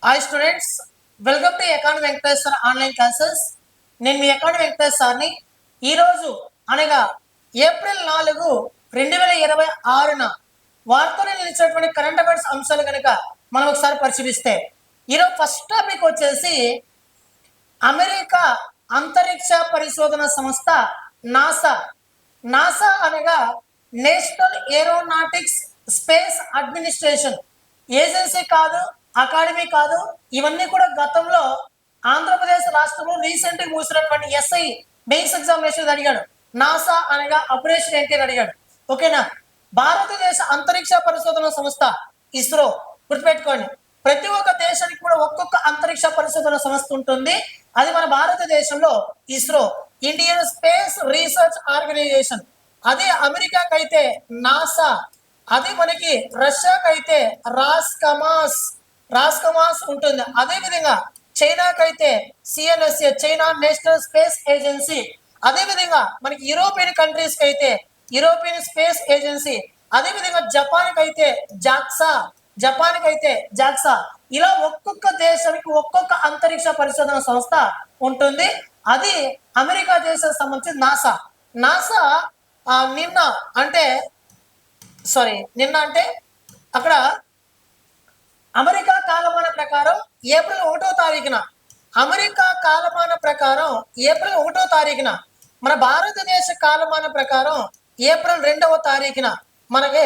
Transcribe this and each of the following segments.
Hi students, welcome to academy Venkateswara online classes. నేను మీ academy వెంకటేశ్వర్ని. ఈరోజు అనగా ఏప్రిల్ 4, 2026 వార్తలు నిలిచినటువంటి కరెంట్ అఫైర్స్ అంశాలు కనుక మనం ఒకసారి పరిశీలిస్తే, ఈరోజు ఫస్ట్ టాపిక్ వచ్చేసి అమెరికా అంతరిక్ష పరిశోధన సంస్థ నాసా. నాసా అనగా national aeronautics space administration. Agency కాదు, అకాడమీ కాదు, ఇవన్నీ కూడా గతంలో ఆంధ్రప్రదేశ్ రాష్ట్రంలో రీసెంట్గా మూసినటువంటి ఎస్ఐ మెయిన్స్ ఎగ్జామినేషన్ అడిగాడు. నాసా అనగా ఆపరేషన్ ఏంటి అని అడిగాడు. ఓకేనా. భారతదేశ అంతరిక్ష పరిశోధన సంస్థ ఇస్రో. గుర్తుపెట్టుకోండి, ప్రతి ఒక్క దేశానికి కూడా ఒక్కొక్క అంతరిక్ష పరిశోధన సంస్థ ఉంటుంది. అది మన భారతదేశంలో ISRO, Indian space research organisation. అదే అమెరికాకైతే నాసా, అది మనకి రష్యాకైతే రాస్కమాస్ ఉంటుంది. అదే విధంగా చైనాకైతే CNSA, China national space agency. అదే విధంగా మనకి యూరోపియన్ కంట్రీస్ కి అయితే యూరోపియన్ స్పేస్ ఏజెన్సీ. అదే విధంగా జపాన్ కైతే జాక్సా. ఇలా ఒక్కొక్క దేశానికి ఒక్కొక్క అంతరిక్ష పరిశోధన సంస్థ ఉంటుంది. అది అమెరికా దేశానికి సంబంధించి నాసా. నిన్న అంటే అక్కడ అమెరికా కాలమాన ప్రకారం ఏప్రిల్ 1వ తారీఖున మన భారతదేశ కాలమాన ప్రకారం ఏప్రిల్ 2వ తారీఖున మనకి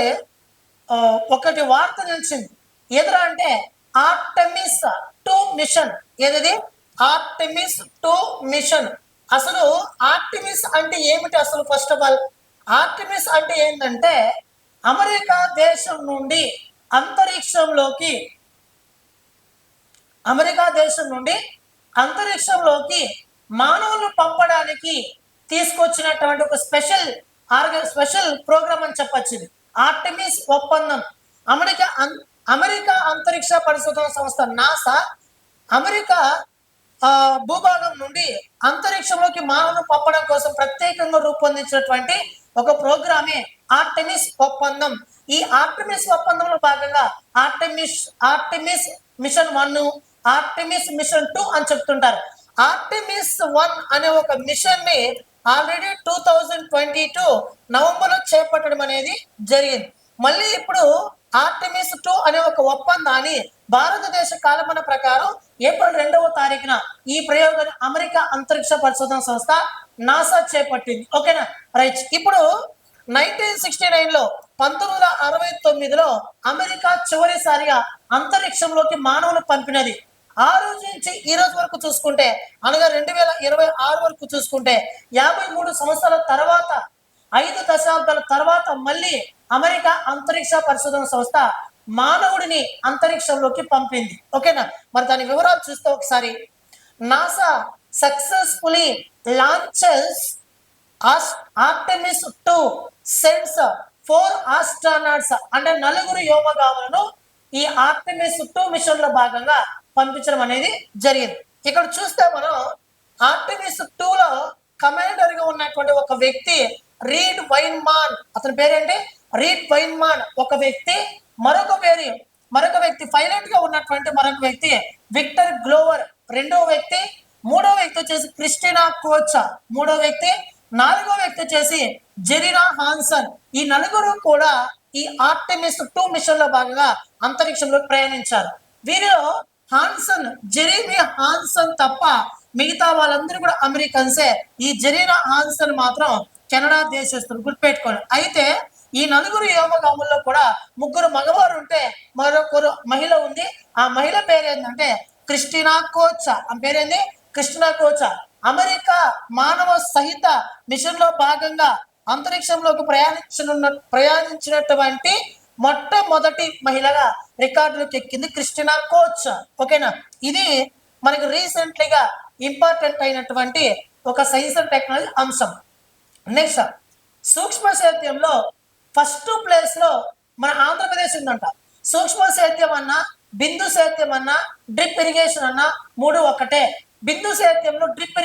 ఒకటి వార్త నిలిచింది. ఎదురా అంటే ఆర్టెమిస్ 2 మిషన్. ఏది ఆర్టెమిస్ 2 మిషన్. అసలు ఆర్టెమిస్ అంటే ఏమిటి? అసలు ఫస్ట్ ఆఫ్ ఆల్ ఆర్టెమిస్ అంటే ఏంటంటే అమెరికా దేశం నుండి అంతరిక్షంలోకి మానవులను పంపడానికి తీసుకొచ్చినటువంటి ఒక స్పెషల్ ప్రోగ్రామ్ అని చెప్పచ్చు. ఆర్టెమిస్ ఒప్పందం. అమెరికా అంతరిక్ష పరిశోధన సంస్థ నాసా అమెరికా భూభాగం నుండి అంతరిక్షంలోకి మానవులను పంపడం కోసం ప్రత్యేకంగా రూపొందించినటువంటి ఒక ప్రోగ్రామే ఆర్టెమిస్ ఒప్పందం. ఈ ఆర్టెమిస్ ఒప్పందంలో భాగంగా ఆర్టెమిస్ మిషన్ 1, ఆర్టెమిస్ మిషన్ 2 అని చెప్తుంటారు. ఆర్టెమిస్ 1 అనే ఒక మిషన్ ని ఆల్రెడీ 2022 నవంబర్లో చేపట్టడం అనేది జరిగింది. మళ్ళీ ఇప్పుడు ఆర్టెమిస్ 2 అనే ఒక ఒప్పందాన్ని భారతదేశ కాలమాన ప్రకారం ఏప్రిల్ 2వ తారీఖున ఈ ప్రయోగాన్ని అమెరికా అంతరిక్ష పరిశోధన సంస్థ నాసా చేపట్టింది. ఓకేనా, రైట్. ఇప్పుడు 1969లో 1969లో అమెరికా చివరిసారిగా అంతరిక్షంలోకి మానవులు పంపినది. ఆ రోజు నుంచి ఈ రోజు వరకు చూసుకుంటే, అనగా 2026 వరకు చూసుకుంటే 53 సంవత్సరాల తర్వాత, 5 దశాబ్దాల తర్వాత మళ్ళీ అమెరికా అంతరిక్ష పరిశోధన సంస్థ మానవుడిని అంతరిక్షంలోకి పంపింది. ఓకేనా. మరి దాని వివరాలు చూస్తే ఒకసారి, NASA successfully launches Artemis 2 sends 4 astronauts అంటే 4 వ్యోమగాములను ఈ ఆర్టెమిస్ 2 మిషన్ లో భాగంగా పంపించడం అనేది జరిగింది. ఇక్కడ చూస్తే మనం ఆర్టెమిస్ 2లో కమాండర్ గా ఉన్నటువంటి ఒక వ్యక్తి రీడ్ వైన్మాన్. అతని పేరేంటి? రీడ్ వైన్మాన్ ఒక వ్యక్తి. మరొక వ్యక్తి పైలట్ గా ఉన్నటువంటి మరొక వ్యక్తి విక్టర్ గ్లోవర్ రెండవ వ్యక్తి. మూడవ వ్యక్తి వచ్చేసి క్రిస్టినా కోచా మూడవ వ్యక్తి. నాలుగో వ్యక్తి వచ్చేసి జెరీనా హాన్సన్. ఈ 4 కూడా ఈ ఆర్టెమిస్ 2 మిషన్ లో భాగంగా అంతరిక్షంలో ప్రయాణించారు. వీరిలో జెరీమీ హాన్సన్ తప్ప మిగతా వాళ్ళందరూ కూడా అమెరికన్సే. ఈ జెరీనా హాన్సన్ మాత్రం కెనడా దేశస్తులు. గుర్తుపెట్టుకోండి. అయితే ఈ 4 వ్యోమగాముల్లో కూడా 3 మగవారు ఉంటే మరొకరు మహిళ ఉంది. ఆ మహిళ పేరేంటంటే క్రిస్టినా కోచా. ఆమె పేరేంది? క్రిస్టినా కోచా. అమెరికా మానవ సహిత మిషన్ లో భాగంగా అంతరిక్షంలోకి ప్రయాణించినటువంటి మొట్టమొదటి మహిళగా రికార్డులకు ఎక్కింది క్రిస్టినా కోచా. ఓకేనా. ఇది మనకి రీసెంట్లీగా ఇంపార్టెంట్ అయినటువంటి ఒక సైన్స్ అండ్ టెక్నాలజీ అంశం. నెక్స్ట్, సూక్ష్మ సేద్యంలో ఫస్ట్ ప్లేస్ లో మన ఆంధ్రప్రదేశ్ ఉందంట. సూక్ష్మ సేద్యం అన్నా, బిందు సేద్యం అన్నా, డ్రిప్ ఇరిగేషన్ అన్నా 3 ఒకటే. బిందు సేద్యంలో డ్రిప్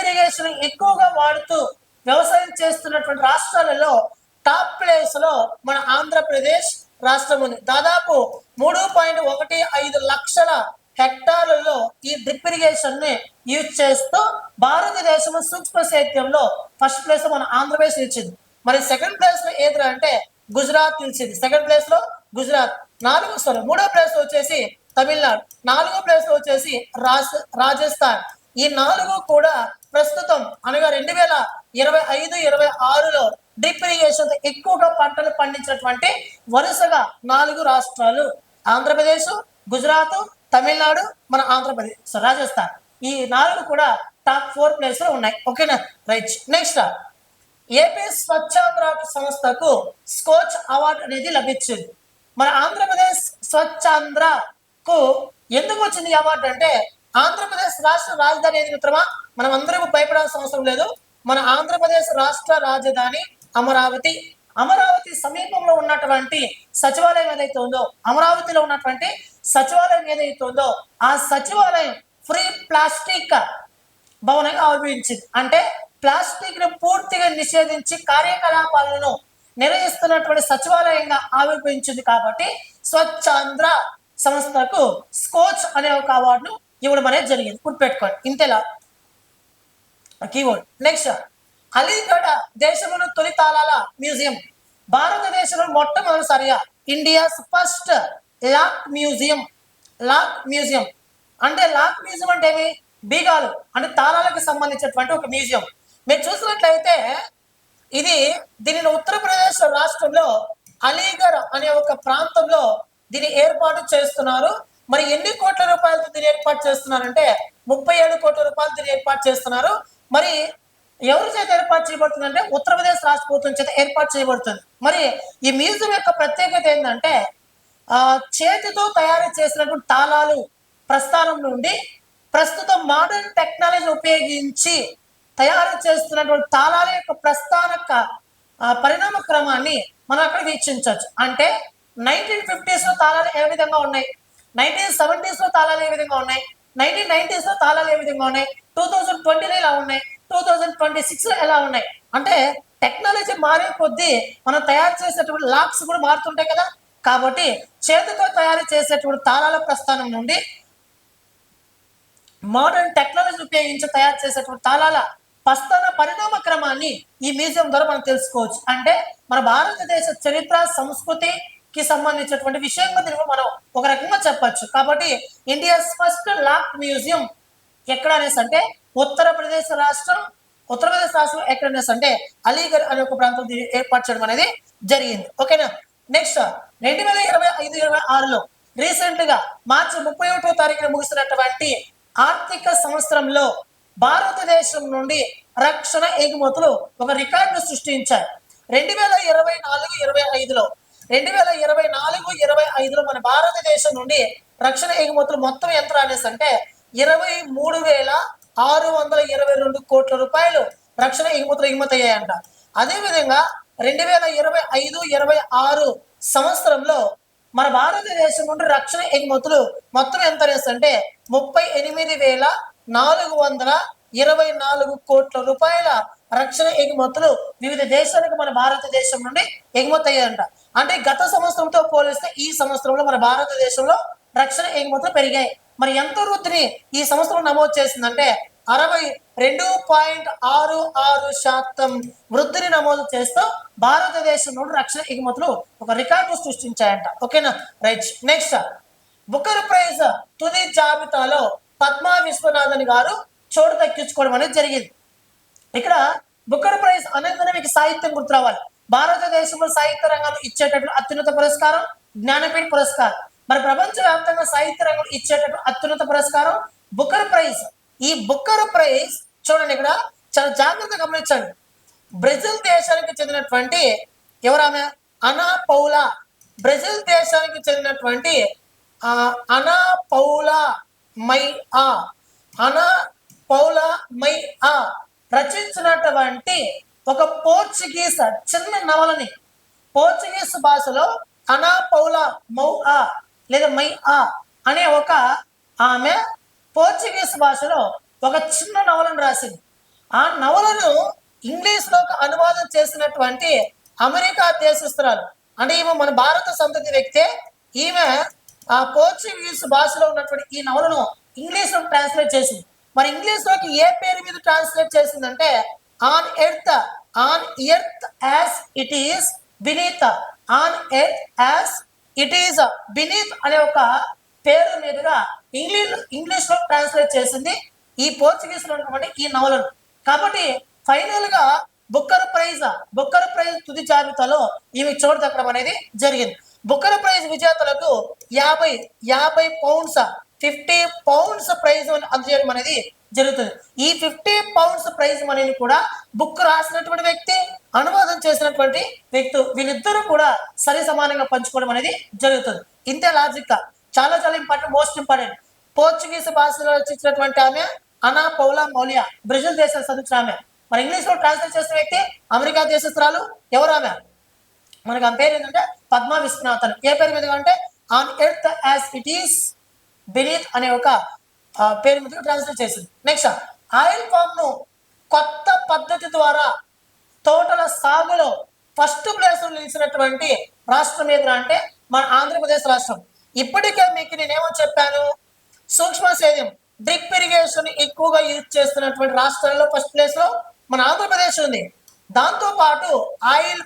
ఇరిగేషన్ ఎక్కువగా వాడుతూ వ్యవసాయం చేస్తున్నటువంటి రాష్ట్రాలలో టాప్ ప్లేస్ లో మన ఆంధ్రప్రదేశ్, రాష్ట్రం ఉంది. దాదాపు 3.15 లక్షల హెక్టార్లలో ఈ డ్రిప్ ఇరిగేషన్ ని యూజ్ చేస్తూ భారతదేశం సూక్ష్మ సేద్యంలో ఫస్ట్ ప్లేస్ మన ఆంధ్రప్రదేశ్ నిలిచింది. మరి సెకండ్ ప్లేస్ లో ఏది అంటే గుజరాత్ నిలిచింది. సెకండ్ ప్లేస్ లో గుజరాత్, మూడో ప్లేస్ వచ్చేసి తమిళనాడు, నాలుగో ప్లేస్ లో వచ్చేసి రాజస్థాన్. ఈ నాలుగు కూడా ప్రస్తుతం అనగా 2025-26లో డ్రిప్ ఇరిగేషన్ ఎక్కువగా పంటలు పండించినటువంటి వరుసగా 4 రాష్ట్రాలు ఆంధ్రప్రదేశ్, గుజరాత్, తమిళనాడు, మన ఆంధ్రప్రదేశ్, రాజస్థాన్. ఈ 4 కూడా టాప్ 4 ప్లేస్ లో ఉన్నాయి. ఓకేనా, రైట్. నెక్స్ట్, ఏపీ స్వచ్ఛాంధ్ర సంస్థకు స్కోచ్ అవార్డు అనేది లభించింది. మన ఆంధ్రప్రదేశ్ స్వచ్ఛాంధ్రకు ఎందుకు వచ్చింది అవార్డు అంటే, ఆంధ్రప్రదేశ్ రాష్ట్ర రాజధాని ఏది మిత్రమా? మనం అందరం భయపడాల్సిన అవసరం లేదు. మన ఆంధ్రప్రదేశ్ రాష్ట్ర రాజధాని అమరావతి. అమరావతి సమీపంలో ఉన్నటువంటి సచివాలయం ఏదైతే ఉందో, అమరావతిలో ఉన్నటువంటి సచివాలయం ఏదైతే ఉందో, ఆ సచివాలయం ఫ్రీ ప్లాస్టిక్ భవనంగా ఆవిర్భవించింది. అంటే ప్లాస్టిక్ ను పూర్తిగా నిషేధించి కార్యకలాపాలను నిర్వహిస్తున్నటువంటి సచివాలయంగా ఆవిర్భవించింది. కాబట్టి స్వచ్ఛాంధ్ర సంస్థకు స్కోచ్ అనే ఒక అవార్డును ఇవ్వడం అనేది జరిగింది. గుర్తుపెట్టుకోండి, ఇంతేలా కీవర్డ్. నెక్స్ట్, అలీగఢ దేశంలో తొలి తాళాల మ్యూజియం. భారతదేశంలో మొట్టమొదటిసారిగా India's first lock museum. Lock museum అంటే ఏమి? బీగాలు అంటే తాళాలకు సంబంధించినటువంటి ఒక మ్యూజియం. మీరు చూసినట్లయితే దీనిని ఉత్తరప్రదేశ్ రాష్ట్రంలో అలీగఢ్ అనే ఒక ప్రాంతంలో దీన్ని ఏర్పాటు చేస్తున్నారు. మరి ఎన్ని కోట్ల రూపాయలతో దీన్ని ఏర్పాటు చేస్తున్నారంటే 37 కోట్ల రూపాయలు దీన్ని ఏర్పాటు చేస్తున్నారు. మరి ఎవరి చేత ఏర్పాటు చేయబడుతుంది అంటే ఉత్తరప్రదేశ్ రాష్ట్ర ప్రభుత్వం చేత ఏర్పాటు చేయబడుతుంది. మరి ఈ మ్యూజియం యొక్క ప్రత్యేకత ఏంటంటే చేతితో తయారు చేసినటువంటి తాళాలు ప్రస్థానం నుండి ప్రస్తుతం మోడర్న్ టెక్నాలజీ ఉపయోగించి తయారు చేస్తున్నటువంటి తాళాల యొక్క ప్రస్థాన పరిణామ క్రమాన్ని మనం అక్కడ వీక్షించవచ్చు. అంటే 1950s లో తాళాలు ఏ విధంగా ఉన్నాయి, 1970s లో తాళాలు ఏ విధంగా ఉన్నాయి, 1990s లో తాళాలు ఏ విధంగా ఉన్నాయి, 2020లో ఎలా ఉన్నాయి, 2026 లో ఎలా ఉన్నాయి. అంటే టెక్నాలజీ మారే కొద్దీ మనం తయారు చేసేటువంటి లాక్స్ కూడా మారుతుంటాయి కదా. కాబట్టి చేతితో తయారు చేసేటువంటి తాళాల ప్రస్థానం నుండి మోడర్న్ టెక్నాలజీ ఉపయోగించి తయారు చేసేటువంటి తాళాల ప్రస్థాన పరిణామ క్రమాన్ని ఈ మ్యూజియం ద్వారా మనం తెలుసుకోవచ్చు. అంటే మన భారతదేశ చరిత్ర సంస్కృతికి సంబంధించినటువంటి విషయంగా దీన్ని మనం ఒక రకంగా చెప్పచ్చు. కాబట్టి ఇండియాస్ ఫస్ట్ లాక్ మ్యూజియం ఎక్కడ అనేసి అంటే ఉత్తరప్రదేశ్ రాష్ట్రం ఎక్కడ అనేసి అంటే అలీగఢ్ అనే ఒక ప్రాంతం ఏర్పాటు చేయడం అనేది జరిగింది. ఓకేనా. నెక్స్ట్, 2025-26లో రీసెంట్ గా మార్చి 31వ తారీఖున ముగిసినటువంటి ఆర్థిక సంవత్సరంలో భారతదేశం నుండి రక్షణ ఎగుమతులు ఒక రికార్డు సృష్టించాయి. 2024-25లో మన భారతదేశం నుండి రక్షణ ఎగుమతులు మొత్తం ఎంత అనేసి అంటే 23,622 కోట్ల రూపాయలు రక్షణ ఎగుమతులు ఎగుమతయ్యాయంట. అదేవిధంగా 2025-26 సంవత్సరంలో మన భారతదేశం నుండి రక్షణ ఎగుమతులు మొత్తం ఎంత అనేసి అంటే 38,424 కోట్ల రూపాయల రక్షణ ఎగుమతులు వివిధ దేశాలకు మన భారతదేశం నుండి ఎగుమతి అయ్యాయంట. అంటే గత సంవత్సరంతో పోలిస్తే ఈ సంవత్సరంలో మన భారతదేశంలో రక్షణ ఎగుమతులు పెరిగాయి. మరి ఎంత వృద్ధిని ఈ సంవత్సరం నమోదు చేసిందంటే 62.66% వృద్ధిని నమోదు చేస్తూ భారతదేశం నుండి రక్షణ ఎగుమతులు ఒక రికార్డు సృష్టించాయంట. ఓకేనా, రైట్. నెక్స్ట్, బుకర్ ప్రైజ్ తుది జాబితాలో పద్మా విశ్వనాథన్ గారు చోటు దక్కించుకోవడం అనేది జరిగింది. ఇక్కడ బుకర్ ప్రైజ్ అనగానే మీకు సాహిత్యం గుర్తు రావాలి. భారతదేశంలో సాహిత్య రంగంలో ఇచ్చేటట్లు అత్యున్నత పురస్కారం జ్ఞానపీఠ పురస్కారం. మరి ప్రపంచవ్యాప్తంగా సాహిత్య రంగంలో ఇచ్చేటట్లు అత్యున్నత పురస్కారం బుకర్ ప్రైజ్. ఈ బుకర్ ప్రైజ్ చూడండి, ఇక్కడ చాలా జాగ్రత్తగా గమనించండి. బ్రెజిల్ దేశానికి చెందినటువంటి ఎవరామె? అనా పౌలా. బ్రెజిల్ దేశానికి చెందినటువంటి అనా పౌలా మై ఆ రచించినటువంటి ఒక పోర్చుగీస్ చిన్న నవలని పోర్చుగీస్ భాషలో అనా పౌలా లేదా మై ఆ అనే ఒక ఆమె పోర్చుగీస్ భాషలో ఒక చిన్న నవలను రాసింది. ఆ నవలను ఇంగ్లీష్లోకి అనువాదం చేసినటువంటి అమెరికా దేశస్తురాలు అంటే ఈమె మన భారత సంతతి వ్యక్తే. ఈమె ఆ పోర్చుగీస్ భాషలో ఉన్నటువంటి ఈ నవలను ఇంగ్లీష్ లో ట్రాన్స్లేట్ చేసింది. మరి ఇంగ్లీష్ లోకి ఏ పేరు మీద ట్రాన్స్లేట్ చేసిందంటే on earth, on earth as it is beneath, on earth as it is beneath అనే ఒక పేరు మీదుగా ఇంగ్లీష్ లో ట్రాన్స్లేట్ చేసింది ఈ పోర్చుగీస్ లో ఉన్నటువంటి ఈ నవలను. కాబట్టి ఫైనల్ గా బుక్కర్ ప్రైజ్ తుది జాబితాలో ఈమె చోటు దక్కడం అనేది జరిగింది. బుక్కర్ ప్రైజ్ విజేతలకు 50 పౌండ్స్ 50 పౌండ్స్ ప్రైజ్ అందజేయడం అనేది జరుగుతుంది. ఈ 50 పౌండ్స్ ప్రైజ్ మనీని కూడా బుక్ రాసినటువంటి వ్యక్తి, అనువాదం చేసినటువంటి వ్యక్తి, వీళ్ళిద్దరూ కూడా సరి సమానంగా పంచుకోవడం అనేది జరుగుతుంది. ఇంతే లాజిక్. చాలా చాలా ఇంపార్టెంట్, మోస్ట్ ఇంపార్టెంట్. పోర్చుగీస్ భాషలో రచించినటువంటి ఆమె అనా పౌలా మౌలియా, బ్రెజిల్ దేశం చదివించిన ఆమె. మరి ఇంగ్లీష్ లో ట్రాన్స్లేట్ చేసిన వ్యక్తి అమెరికా దేశస్తురాలు. ఎవరు ఆమె? మనకి ఆ పేరు ఏంటంటే పద్మా విశ్వనాథన్. ఏ పేరు మీద అంటే on earth as it is beneath అనే ఒక పేరు మీద ట్రాన్స్లేట్ చేసింది. నెక్స్ట్, ఆయిల్ ఫామ్ ను కొత్త పద్ధతి ద్వారా తోటల సాగులో ఫస్ట్ ప్లేస్ నిలిచినటువంటి రాష్ట్రం ఏదైనా అంటే మన ఆంధ్రప్రదేశ్ రాష్ట్రం. ఇప్పటికే మీకు నేనేమో చెప్పాను, సూక్ష్మ సేద్యం డ్రిప్ ఇరిగేషన్ ఎక్కువగా యూజ్ చేస్తున్నటువంటి రాష్ట్రాల్లో ఫస్ట్ ప్లేస్ లో మన ఆంధ్రప్రదేశ్ ఉంది. దాంతో పాటు ఆయిల్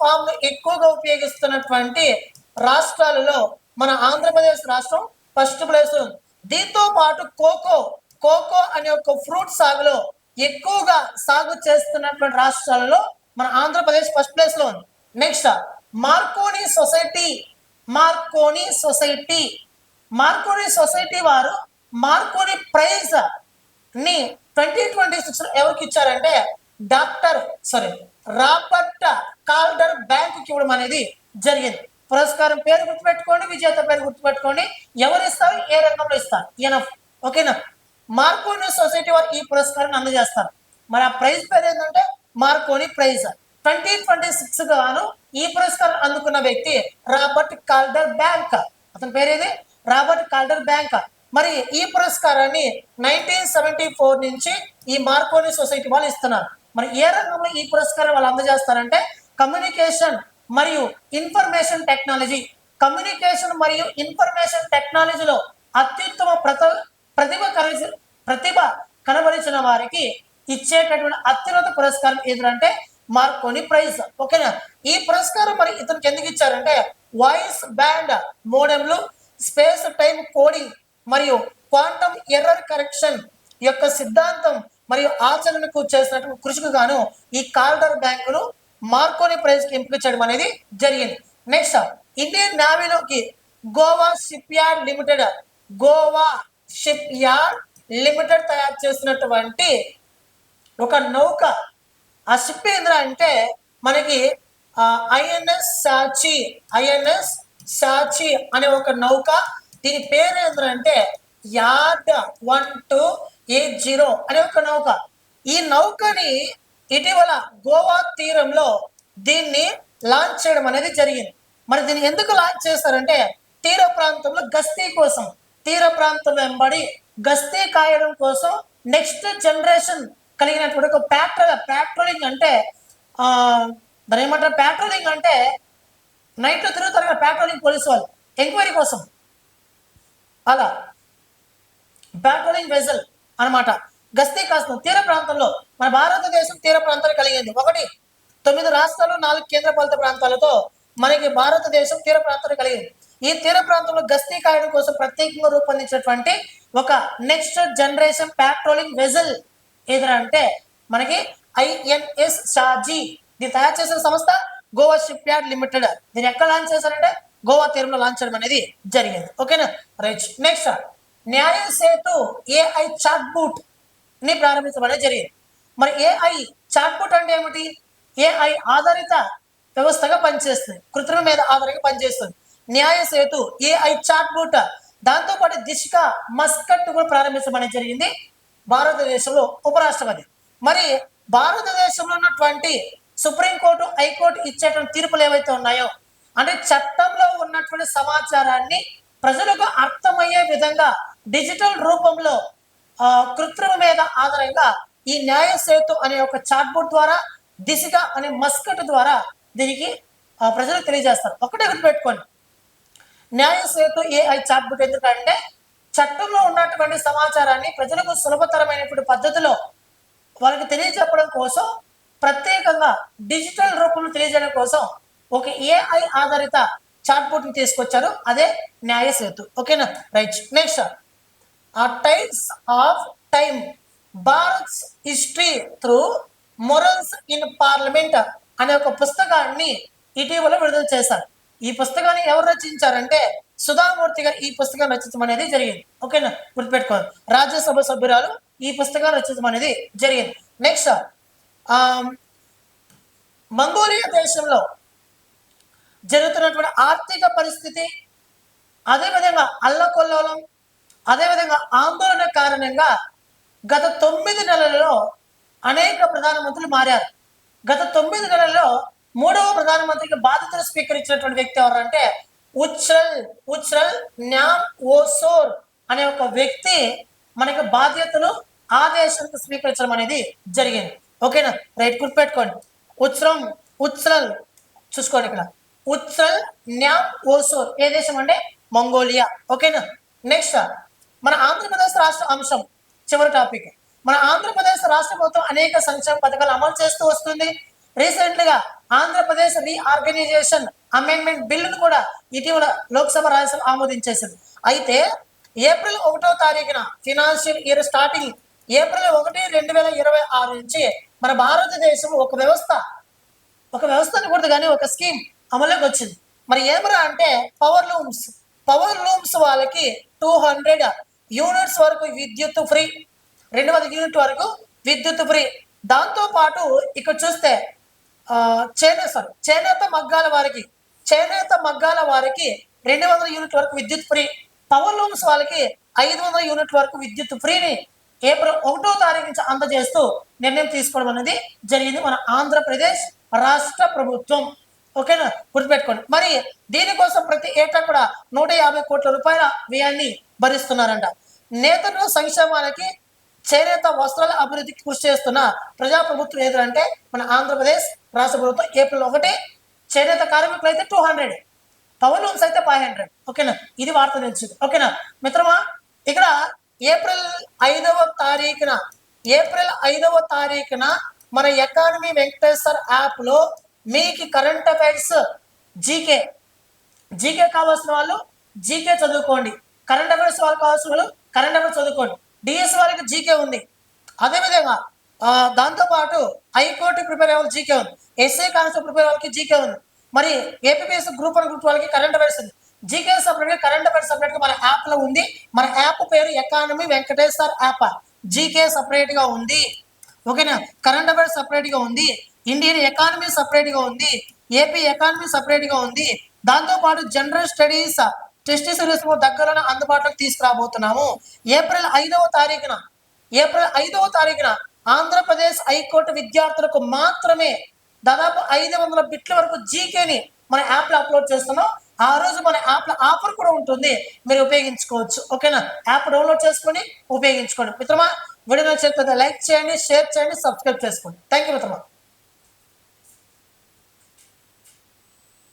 ఫామ్ ను ఎక్కువగా ఉపయోగిస్తున్నటువంటి రాష్ట్రాలలో మన ఆంధ్రప్రదేశ్ రాష్ట్రం ఫస్ట్ ప్లేస్ ఉంది. దీంతో పాటు కోకో అనే ఒక ఫ్రూట్ సాగులో ఎక్కువగా సాగు చేస్తున్నటువంటి రాష్ట్రాలలో మన ఆంధ్రప్రదేశ్ ఫస్ట్ ప్లేస్ లో ఉంది. నెక్స్ట్, మార్కోని సొసైటీ వారు మార్కోని ప్రైజ్ ని 2026 ఎవరికి ఇచ్చారంటే రాబర్ట్ కాల్డర్ బ్యాంక్ ఇవ్వడం అనేది జరిగింది. పురస్కారం పేరు గుర్తుపెట్టుకోండి, విజేత పేరు గుర్తుపెట్టుకోండి, ఎవరు ఇస్తారు, ఏ రంగంలో ఇస్తారు, ఓకేనా. మార్కోని సొసైటీ వారు ఈ పురస్కారాన్ని అందజేస్తారు. మరి ఆ ప్రైజ్ పేరు ఏంటంటే మార్కోని ప్రైజ్. 2026 గాను ఈ పురస్కారం అందుకున్న వ్యక్తి రాబర్ట్ కాల్డర్ బ్యాంక్. అతని పేరేది రాబర్ట్ కాల్డర్ బ్యాంక్. మరి ఈ పురస్కారాన్ని 1974 నుంచి ఈ మార్కోని సొసైటీ వాళ్ళు ఇస్తున్నారు. మరి ఏ రంగంలో ఈ పురస్కారం వాళ్ళు అందజేస్తారంటే కమ్యూనికేషన్ మరియు ఇన్ఫర్మేషన్ టెక్నాలజీలో అత్యుత్తమ ప్రతిభ కనబరిచిన వారికి ఇచ్చేటటువంటి అత్యున్నత పురస్కారం ఏదంటే మార్కోని ప్రైజ్. ఓకేనా. ఈ పురస్కారం మరి ఇతనికి ఎందుకు ఇచ్చారంటే వాయిస్ బ్యాండ్ మోడెంలు, స్పేస్ టైం కోడింగ్ మరియు క్వాంటమ్ ఎర్రర్ కరెక్షన్ యొక్క సిద్ధాంతం మరియు ఆచరణకు చేసినటువంటి కృషికి గాను ఈ కాల్డర్ బ్యాంకును మార్కోని ప్రైజ్ కి ఎంపిక చేయడం అనేది జరిగింది. నెక్స్ట్, ఇండియన్ నేవీలోకి గోవా షిప్ యార్డ్ లిమిటెడ్ తయారు చేసినటువంటి ఒక నౌక. ఆ షిప్ ఏంద్రా అంటే మనకి ఐఎన్ఎస్ సాచి అనే ఒక నౌక. దీని పేరు ఏంటంటే యార్డ్ 1280 అనే ఒక నౌక. ఈ నౌకని ఇటీవల గోవా తీరంలో దీన్ని లాంచ్ చేయడం అనేది జరిగింది. మరి దీన్ని ఎందుకు లాంచ్ చేస్తారంటే తీర ప్రాంతంలో గస్తీ కోసం, తీర ప్రాంతం వెంబడి గస్తీ కాయడం కోసం నెక్స్ట్ జనరేషన్ కలిగినటువంటి ఒక ప్యాట్రోలింగ్ అంటే దాని ఏమంటారు, ప్యాట్రోలింగ్ అంటే నైట్లో తిరుగుతారు కదా ప్యాట్రోలింగ్ పోలీసు వాళ్ళు, ఎంక్వైరీ కోసం, అలా ప్యాట్రోలింగ్ వెజల్ అనమాట. గస్తీ కాస్తం తీర ప్రాంతంలో మన భారతదేశం తీర ప్రాంతాలు కలిగింది. 9 రాష్ట్రాలు 4 కేంద్రపాలిత ప్రాంతాలతో మనకి భారతదేశం తీర ప్రాంతాలు కలిగింది. ఈ తీర ప్రాంతంలో గస్తీ కాయడం కోసం ప్రత్యేకంగా రూపొందించినటువంటి ఒక నెక్స్ట్ జనరేషన్ ప్యాట్రోలింగ్ వెజల్ ఏదంటే మనకి ఐఎన్ఎస్ షాజీ. దీన్ని తయారు చేసిన సంస్థ గోవా షిప్ యార్డ్ లిమిటెడ్. దీన్ని ఎక్కడ లాంచ్ చేశారంటే గోవా తీరంలో లాంచ్ చేయడం అనేది జరిగింది. ఓకేనా, రైట్. నెక్స్ట్, న్యాయ సేతు ఏఐ చాట్బూట్ ని ప్రారంభించడం అనేది జరిగింది. మరి ఏఐ చాట్బూట్ అంటే ఏమిటి? ఏఐ ఆధారిత వ్యవస్థగా పనిచేస్తుంది, కృత్రిమ మీద ఆధారంగా పనిచేస్తుంది. న్యాయ సేతు ఏఐ చాట్బూట్, దాంతోపాటు దిశ మస్కట్ కూడా ప్రారంభించడం అనేది జరిగింది భారతదేశంలో ఉపరాష్ట్రపతి. మరి భారతదేశంలో ఉన్నటువంటి సుప్రీంకోర్టు, హైకోర్టు ఇచ్చేటువంటి తీర్పులు ఏవైతే ఉన్నాయో అంటే చట్టంలో ఉన్నటువంటి సమాచారాన్ని ప్రజలకు అర్థమయ్యే విధంగా డిజిటల్ రూపంలో కృత్రిమ మీద ఆధారంగా ఈ న్యాయ సేతు అనే ఒక చాట్బోర్డ్ ద్వారా, దిశగా అనే మస్కట్ ద్వారా దీనికి ప్రజలకు తెలియజేస్తారు. ఒకటే గుర్తుపెట్టుకోండి, న్యాయ సేతు ఏఐ చాట్బుట్ ఎందుకంటే చట్టంలో ఉన్నటువంటి సమాచారాన్ని ప్రజలకు సులభతరమైనటువంటి పద్ధతిలో వాళ్ళకి తెలియజెప్పడం కోసం, ప్రత్యేకంగా డిజిటల్ రూపంలో తెలియజేయడం కోసం ఒక ఏఐ ఆధారిత చాట్బుట్ ని తీసుకొచ్చారు. అదే న్యాయ సేతు. ఓకేనా, right. Next, times of time Bharats history through morals in parliament అనే ఒక పుస్తకాన్ని ఇటీవల విడుదల చేశారు. ఈ పుస్తకాన్ని ఎవరు రచించారంటే సుధామూర్తి గారు ఈ పుస్తకాన్ని రచించడం అనేది జరిగింది. ఓకేనా, గుర్తుపెట్టుకోవాలి. రాజ్యసభ సభ్యురాలు ఈ పుస్తకాన్ని రచించడం అనేది జరిగింది. నెక్స్ట్, మంగోలియా దేశంలో జరుగుతున్నటువంటి ఆర్థిక పరిస్థితి, అదేవిధంగా అల్లకొల్లోలం, అదేవిధంగా ఆందోళన కారణంగా గత 9 నెలలలో అనేక ప్రధానమంత్రులు మారారు. గత 9 నెలల్లో 3వ ప్రధానమంత్రికి బాధ్యతలు స్వీకరించినటువంటి వ్యక్తి ఎవరంటే ఉచ్రల్ న్యామ్ ఓసోర్ అనే ఒక వ్యక్తి మనకి బాధ్యతలు ఆ దేశానికి స్వీకరించడం అనేది జరిగింది. ఓకేనా, రైట్, గుర్తుపెట్టుకోండి. ఉచ్రల్ చూసుకోండి, ఇక్కడ ఉచ్రల్ న్యామ్ ఓసోర్ ఏ దేశం అంటే మంగోలియా. ఓకేనా. నెక్స్ట్, మన ఆంధ్రప్రదేశ్ రాష్ట్ర అంశం, చివరి టాపిక్. మన ఆంధ్రప్రదేశ్ రాష్ట్ర ప్రభుత్వం అనేక సంక్షేమ పథకాలు అమలు చేస్తూ వస్తుంది. రీసెంట్ గా ఆంధ్రప్రదేశ్ రీఆర్గనైజేషన్ అమెండ్మెంట్ బిల్లును కూడా ఇటీవల లోక్సభ రాజ్యసభ ఆమోదించేసింది. అయితే ఏప్రిల్ 1వ తారీఖున ఫినాన్షియల్ ఇయర్ స్టార్టింగ్ ఏప్రిల్ 1, 2026 నుంచి మన భారతదేశం ఒక వ్యవస్థను కూడా కానీ ఒక స్కీమ్ అమలులోకి వచ్చింది. మరి ఏమరా అంటే పవర్ లూమ్స్ వాళ్ళకి 200 యూనిట్స్ వరకు విద్యుత్ ఫ్రీ, 200 యూనిట్ వరకు విద్యుత్ ఫ్రీ. దాంతో పాటు ఇక్కడ చూస్తే చేనేత మగ్గాల వారికి 200 యూనిట్ వరకు విద్యుత్ ఫ్రీ. పవర్ లూమ్స్ వాళ్ళకి 500 యూనిట్ వరకు విద్యుత్ ఫ్రీని ఏప్రిల్ 1వ తారీఖు నుంచి అందజేస్తూ నిర్ణయం తీసుకోవడం అనేది జరిగింది మన ఆంధ్రప్రదేశ్ రాష్ట్ర ప్రభుత్వం. ఓకేనా, గుర్తుపెట్టుకోండి. మరి దీనికోసం ప్రతి ఏటా కూడా 150 కోట్ల రూపాయల వ్యయాన్ని భరిస్తున్నారంట. నేతల సంక్షేమానికి, చేనేత వస్త్రాల అభివృద్ధికి కృషి చేస్తున్న ప్రజాప్రభుత్వం ఏదంటే మన ఆంధ్రప్రదేశ్ రాష్ట్ర ప్రభుత్వం. ఏప్రిల్ 1 చేనేత కార్మికులు అయితే 200, పవర్ లూమ్స్ అయితే 500. ఓకేనా, ఇది వార్త తెలిసింది. ఓకేనా మిత్రమా, ఇక్కడ ఏప్రిల్ 5వ తారీఖున మన ఎకానమీ వెంకటేశ్వర్ యాప్ లో మీకు కరెంట్ అఫైర్స్ జీకే కావాల్సిన వాళ్ళు జీకే చదువుకోండి. కరెంట్ అఫైర్స్ వాళ్ళు కావాల్సిన వాళ్ళు కరెంట్ అఫైర్స్ చదువుకోండి. డిఎస్ వాళ్ళకి జీకే ఉంది. అదేవిధంగా దాంతోపాటు హైకోర్టు ప్రిపేర్ అయ్యే వాళ్ళు జీకే ఉంది. ఎస్ఏ కాన్స్టేబుల్ ప్రిపేర్ వాళ్ళకి జీకే ఉంది. మరి ఏపీఎస్ గ్రూప్ 1 గ్రూప్ 2 వాళ్ళకి కరెంట్ అఫైర్స్ ఉంది. జీకే సపరేట్గా, కరెంట్ అఫైర్స్ సపరేట్గా మన యాప్ లో ఉంది. మన యాప్ పేరు economy Venkateshwar app. GK separate గా ఉంది. ఓకేనా, కరెంట్ అఫైర్స్ సపరేట్ గా ఉంది, ఇండియన్ ఎకానమీ సపరేట్ గా ఉంది, ఏపీ ఎకానమీ సపరేట్ గా ఉంది. దాంతో పాటు జనరల్ స్టడీస్ టెస్ట్ సిరీస్ దగ్గరలో అందుబాటులోకి తీసుకురాబోతున్నాము. ఏప్రిల్ 5వ తారీఖున ఆంధ్రప్రదేశ్ హైకోర్టు విద్యార్థులకు మాత్రమే దాదాపు 500 బిట్ల వరకు జీకేని మన యాప్ లో అప్లోడ్ చేస్తున్నాం. ఆ రోజు మన యాప్ లో ఆఫర్ కూడా ఉంటుంది, మీరు ఉపయోగించుకోవచ్చు. ఓకేనా, యాప్ డౌన్లోడ్ చేసుకొని ఉపయోగించుకోండి. మిత్రమా, వీడియో నచ్చితే లైక్ చేయండి, షేర్ చేయండి, సబ్స్క్రైబ్ చేసుకోండి. థ్యాంక్ యూ మిత్రమా.